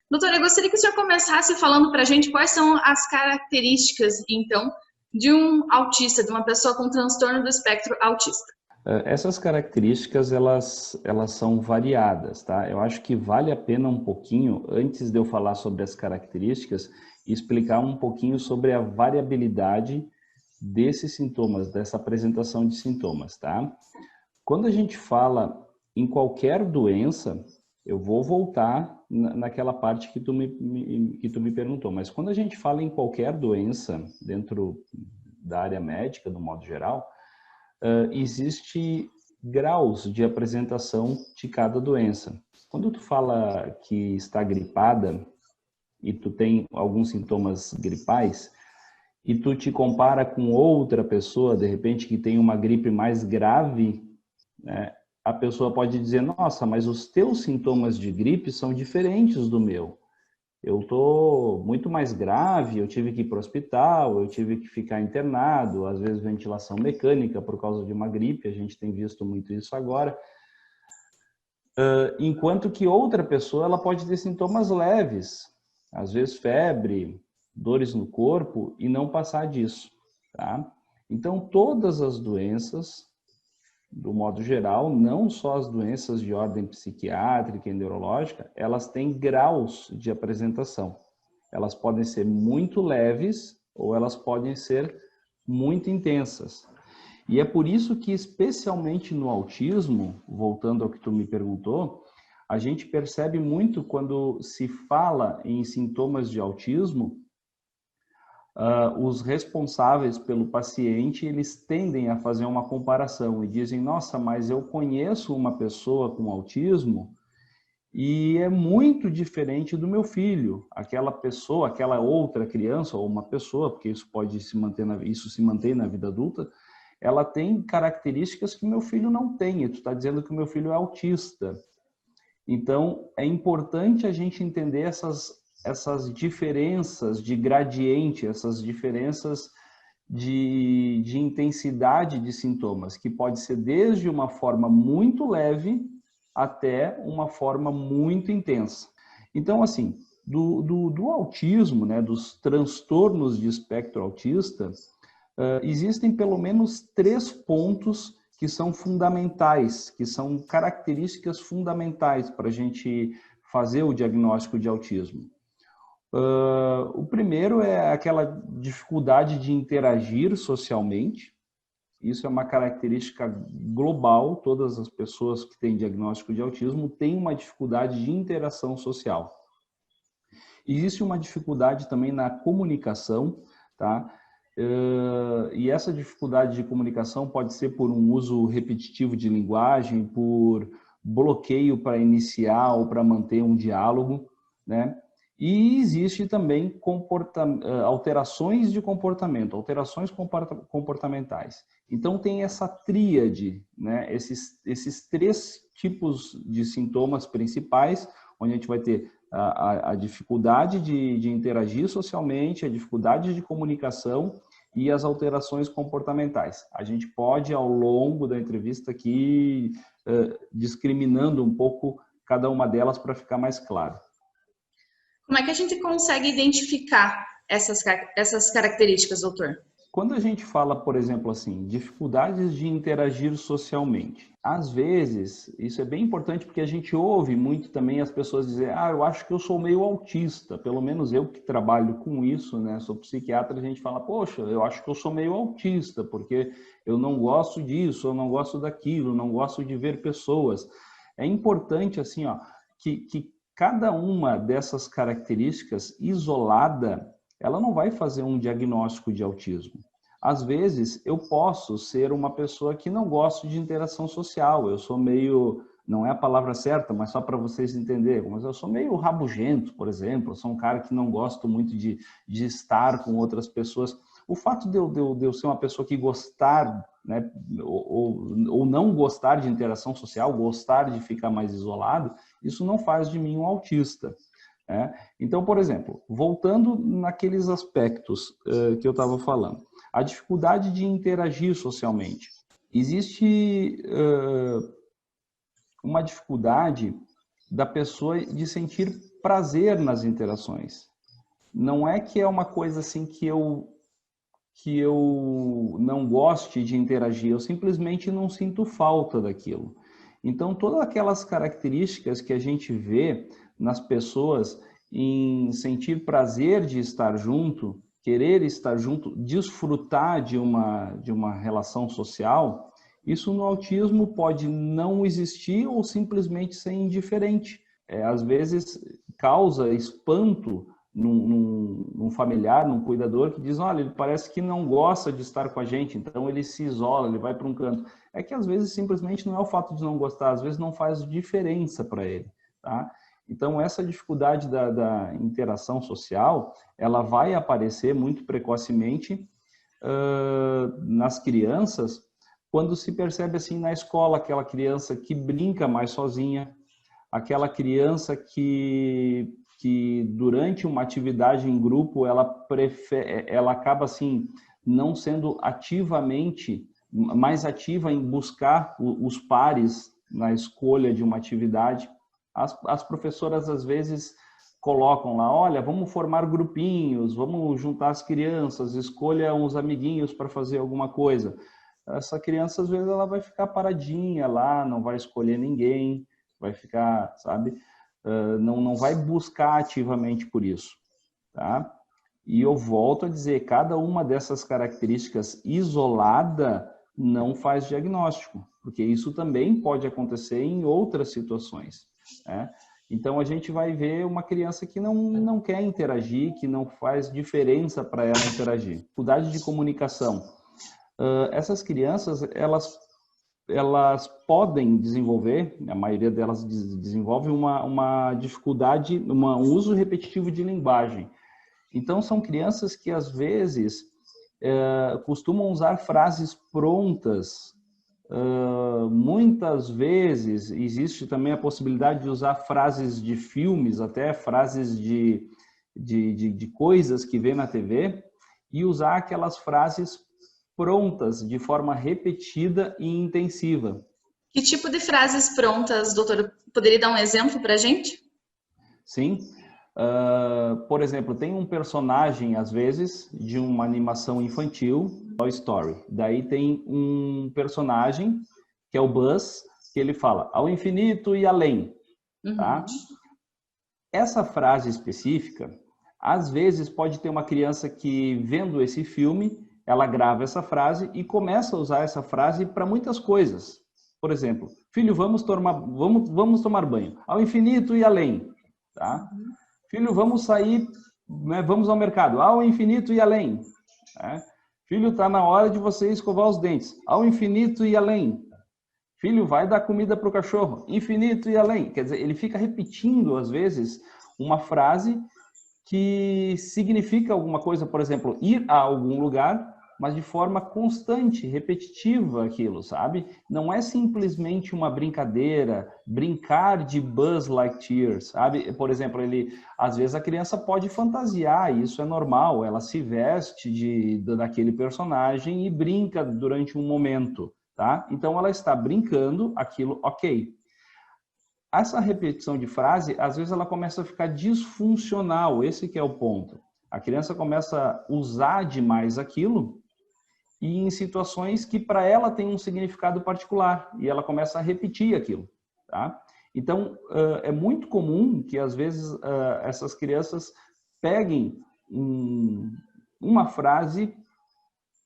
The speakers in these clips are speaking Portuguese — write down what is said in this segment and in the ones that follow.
Doutora, eu gostaria que o senhor começasse falando para a gente quais são as características, então, de um autista, de uma pessoa com transtorno do espectro autista. Essas características, elas são variadas, tá? Eu acho que vale a pena um pouquinho, antes de eu falar sobre as características, explicar um pouquinho sobre a variabilidade desses sintomas, dessa apresentação de sintomas, tá? Quando a gente fala em qualquer doença, eu vou voltar naquela parte que que tu me perguntou, mas quando a gente fala em qualquer doença dentro da área médica, do modo geral, existe graus de apresentação de cada doença. Quando tu fala que está gripada e tu tem alguns sintomas gripais e tu te compara com outra pessoa, de repente, que tem uma gripe mais grave, né, a pessoa pode dizer, nossa, mas os teus sintomas de gripe são diferentes do meu. Eu estou muito mais grave, eu tive que ir para o hospital, eu tive que ficar internado, às vezes ventilação mecânica por causa de uma gripe, a gente tem visto muito isso agora. Enquanto que outra pessoa ela pode ter sintomas leves, às vezes febre, dores no corpo e não passar disso, tá? Então todas as doenças, do modo geral, não só as doenças de ordem psiquiátrica e neurológica, elas têm graus de apresentação. Elas podem ser muito leves ou elas podem ser muito intensas. E é por isso que, especialmente no autismo, voltando ao que tu me perguntou, a gente percebe muito quando se fala em sintomas de autismo, os responsáveis pelo paciente, eles tendem a fazer uma comparação e dizem, nossa, mas eu conheço uma pessoa com autismo e é muito diferente do meu filho. Aquela pessoa, aquela outra criança ou uma pessoa, porque isso pode se manter isso se mantém na vida adulta, ela tem características que meu filho não tem. E tu está dizendo que o meu filho é autista. Então, é importante a gente entender essas diferenças de gradiente, essas diferenças de intensidade de sintomas, que pode ser desde uma forma muito leve até uma forma muito intensa. Então, assim, do autismo, né, dos transtornos de espectro autista, existem pelo menos 3 pontos que são fundamentais, que são características fundamentais para a gente fazer o diagnóstico de autismo. O primeiro é aquela dificuldade de interagir socialmente. Isso é uma característica global. Todas as pessoas que têm diagnóstico de autismo têm uma dificuldade de interação social. Existe uma dificuldade também na comunicação, tá? E essa dificuldade de comunicação pode ser por um uso repetitivo de linguagem, por bloqueio para iniciar ou para manter um diálogo, né? E existe também alterações de comportamento, alterações comportamentais. Então tem essa tríade, né? Esses 3 tipos de sintomas principais, onde a gente vai ter a dificuldade de interagir socialmente, a dificuldade de comunicação e as alterações comportamentais. A gente pode, ao longo da entrevista aqui, discriminando um pouco cada uma delas para ficar mais claro. Como é que a gente consegue identificar essas características, doutor? Quando a gente fala, por exemplo, assim, dificuldades de interagir socialmente, às vezes, isso é bem importante porque a gente ouve muito também as pessoas dizer, eu acho que eu sou meio autista, pelo menos eu que trabalho com isso, né, sou psiquiatra, a gente fala, poxa, eu acho que eu sou meio autista, porque eu não gosto disso, eu não gosto daquilo, não gosto de ver pessoas. É importante, assim, que cada uma dessas características isolada, ela não vai fazer um diagnóstico de autismo. Às vezes, eu posso ser uma pessoa que não gosto de interação social. Eu sou meio, não é a palavra certa, mas só para vocês entenderem, mas eu sou meio rabugento, por exemplo. Eu sou um cara que não gosto muito de estar com outras pessoas. O fato de eu ser uma pessoa que gostar, né, ou não gostar de interação social, gostar de ficar mais isolado, isso não faz de mim um autista. Então, por exemplo, voltando naqueles aspectos que eu estava falando, a dificuldade de interagir socialmente. Existe uma dificuldade da pessoa de sentir prazer nas interações. Não é que é uma coisa assim que eu não goste de interagir, eu simplesmente não sinto falta daquilo. Então, todas aquelas características que a gente vê nas pessoas em sentir prazer de estar junto, querer estar junto, desfrutar de uma relação social, isso no autismo pode não existir ou simplesmente ser indiferente. Às vezes causa espanto num familiar, num cuidador que diz, olha, ele parece que não gosta de estar com a gente, então ele se isola, ele vai para um canto. É que às vezes simplesmente não é o fato de não gostar, às vezes não faz diferença para ele, tá? Então essa dificuldade da interação social, ela vai aparecer muito precocemente nas crianças, quando se percebe assim na escola, aquela criança que brinca mais sozinha, aquela criança que durante uma atividade em grupo ela acaba assim não sendo mais ativa em buscar os pares na escolha de uma atividade. As professoras às vezes colocam lá, olha, vamos formar grupinhos, vamos juntar as crianças, escolha uns amiguinhos para fazer alguma coisa. Essa criança às vezes ela vai ficar paradinha lá, não vai escolher ninguém, vai ficar, sabe? Não vai buscar ativamente por isso, tá? E eu volto a dizer, cada uma dessas características isolada não faz diagnóstico, porque isso também pode acontecer em outras situações, né? Então a gente vai ver uma criança que não quer interagir, que não faz diferença para ela interagir. Dificuldade de comunicação. Essas crianças, elas podem desenvolver, a maioria delas desenvolve uma dificuldade, um uso repetitivo de linguagem. Então, são crianças que, às vezes, costumam usar frases prontas. Muitas vezes, existe também a possibilidade de usar frases de filmes, até frases de coisas que vê na TV, e usar aquelas frases prontas de forma repetida e intensiva. Que tipo de frases prontas, doutor? Poderia dar um exemplo para a gente? Sim. Por exemplo, tem um personagem, às vezes, de uma animação infantil, Toy Story. Daí tem um personagem, que é o Buzz, que ele fala, ao infinito e além. Tá? Essa frase específica, às vezes, pode ter uma criança que, vendo esse filme, ela grava essa frase e começa a usar essa frase para muitas coisas. Por exemplo, filho, vamos tomar banho. Ao infinito e além. Tá? Filho, vamos sair, né, vamos ao mercado. Ao infinito e além. Né? Filho, está na hora de você escovar os dentes. Ao infinito e além. Filho, vai dar comida para o cachorro. Infinito e além. Quer dizer, ele fica repetindo, às vezes, uma frase que significa alguma coisa, por exemplo, ir a algum lugar, mas de forma constante, repetitiva aquilo, sabe? Não é simplesmente uma brincadeira, brincar de Buzz Lightyear, sabe? Por exemplo, às vezes a criança pode fantasiar, isso é normal, ela se veste daquele personagem e brinca durante um momento, tá? Então ela está brincando, aquilo, ok. Essa repetição de frase, às vezes ela começa a ficar disfuncional, esse que é o ponto. A criança começa a usar demais aquilo e em situações que para ela tem um significado particular e ela começa a repetir aquilo, tá? Então, é muito comum que às vezes essas crianças peguem uma frase,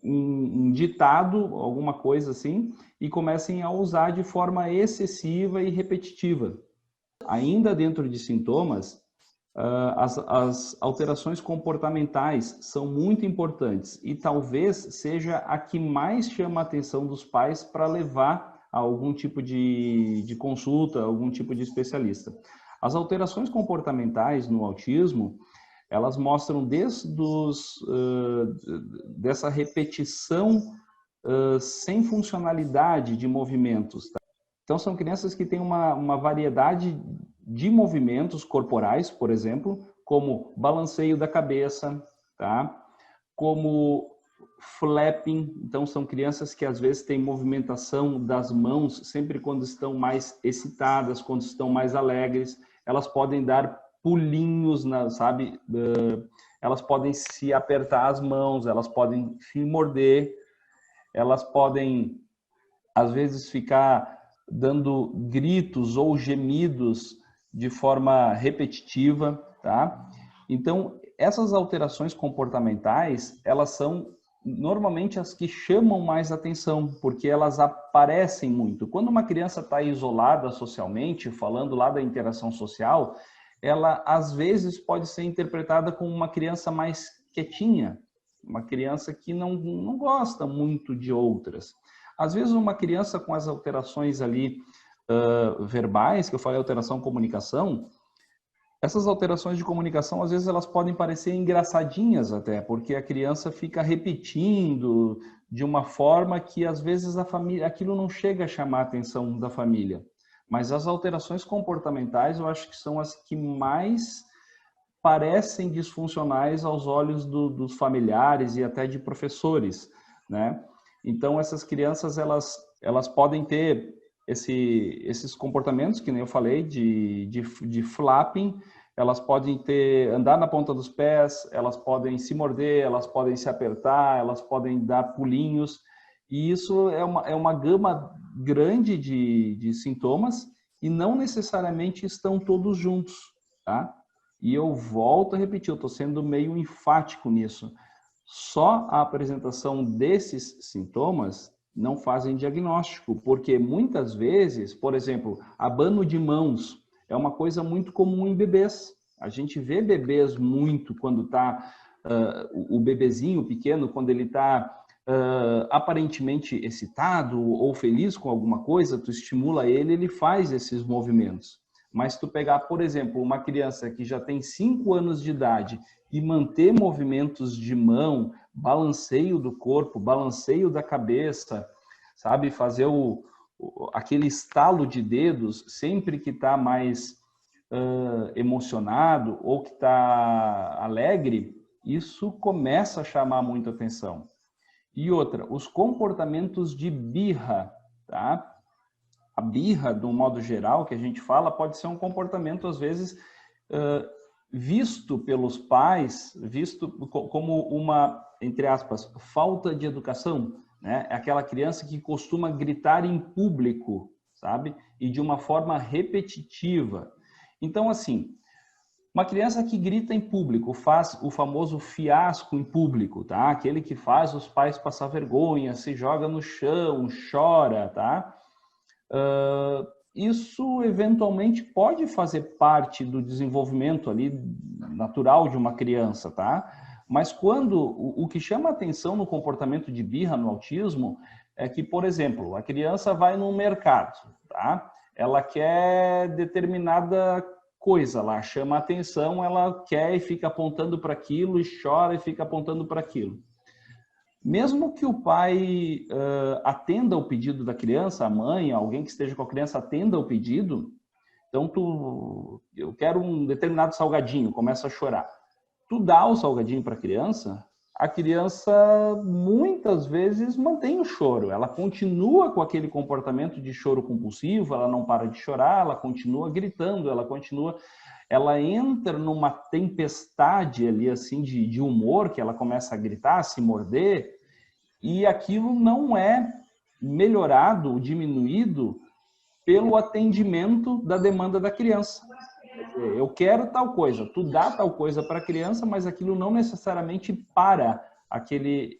um ditado, alguma coisa assim, e comecem a usar de forma excessiva e repetitiva. Ainda dentro de sintomas, as alterações comportamentais são muito importantes e talvez seja a que mais chama a atenção dos pais para levar a algum tipo de consulta, algum tipo de especialista. As alterações comportamentais no autismo, elas mostram dessa repetição sem funcionalidade de movimentos. Tá? Então, são crianças que têm uma variedade de movimentos corporais, por exemplo, como balanceio da cabeça, tá? Como flapping. Então, são crianças que às vezes têm movimentação das mãos sempre quando estão mais excitadas, quando estão mais alegres. Elas podem dar pulinhos, sabe? Elas podem se apertar as mãos, elas podem se morder, elas podem, às vezes, ficar dando gritos ou gemidos de forma repetitiva, tá? Então, essas alterações comportamentais, elas são normalmente as que chamam mais atenção, porque elas aparecem muito. Quando uma criança está isolada socialmente, falando lá da interação social, ela às vezes pode ser interpretada como uma criança mais quietinha, uma criança que não gosta muito de outras. Às vezes uma criança com as alterações ali verbais, que eu falei alteração comunicação, essas alterações de comunicação, às vezes, elas podem parecer engraçadinhas até, porque a criança fica repetindo de uma forma que, às vezes, a família, aquilo não chega a chamar a atenção da família. Mas as alterações comportamentais, eu acho que são as que mais parecem disfuncionais aos olhos dos familiares e até de professores, né? Então, essas crianças, elas podem ter esses comportamentos, que nem eu falei, de flapping, elas podem andar na ponta dos pés, elas podem se morder, elas podem se apertar, elas podem dar pulinhos, e isso é uma gama grande de sintomas, e não necessariamente estão todos juntos, tá? E eu volto a repetir, eu estou sendo meio enfático nisso. Só a apresentação desses sintomas não fazem diagnóstico, porque muitas vezes, por exemplo, abano de mãos é uma coisa muito comum em bebês. A gente vê bebês muito quando está, o bebezinho pequeno, quando ele está aparentemente excitado ou feliz com alguma coisa, tu estimula ele, ele faz esses movimentos. Mas tu pegar, por exemplo, uma criança que já tem 5 anos de idade e manter movimentos de mão, balanceio do corpo, balanceio da cabeça, sabe? Fazer aquele estalo de dedos sempre que está mais emocionado ou que está alegre, isso começa a chamar muita atenção. E outra, os comportamentos de birra, tá? A birra, de um modo geral, que a gente fala, pode ser um comportamento, às vezes, visto pelos pais, visto como uma, entre aspas, falta de educação, né? É aquela criança que costuma gritar em público, sabe? E de uma forma repetitiva. Então, assim, uma criança que grita em público, faz o famoso fiasco em público, tá? Aquele que faz os pais passar vergonha, se joga no chão, chora, tá? Isso eventualmente pode fazer parte do desenvolvimento ali natural de uma criança, tá? Mas quando o que chama atenção no comportamento de birra no autismo é que, por exemplo, a criança vai no mercado, tá? Ela quer determinada coisa lá, chama atenção, ela quer e fica apontando para aquilo e chora e fica apontando para aquilo. Mesmo que o pai atenda o pedido da criança, a mãe, alguém que esteja com a criança atenda o pedido, então eu quero um determinado salgadinho, começa a chorar. Tu dá o salgadinho para a criança muitas vezes mantém o choro, ela continua com aquele comportamento de choro compulsivo, ela não para de chorar, ela continua gritando, ela entra numa tempestade ali assim de humor, que ela começa a gritar, a se morder, e aquilo não é melhorado, diminuído pelo atendimento da demanda da criança. Eu quero tal coisa, tu dá tal coisa para a criança, mas aquilo não necessariamente para aquele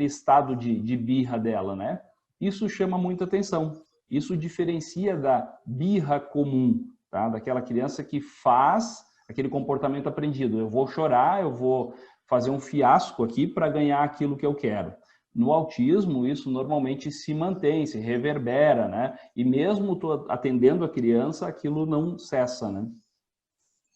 estado de birra dela, né? Isso chama muita atenção. Isso diferencia da birra comum, tá? Daquela criança que faz aquele comportamento aprendido. Eu vou chorar, eu vou fazer um fiasco aqui para ganhar aquilo que eu quero. No autismo, isso normalmente se mantém, se reverbera, né? E mesmo tu atendendo a criança, aquilo não cessa, né?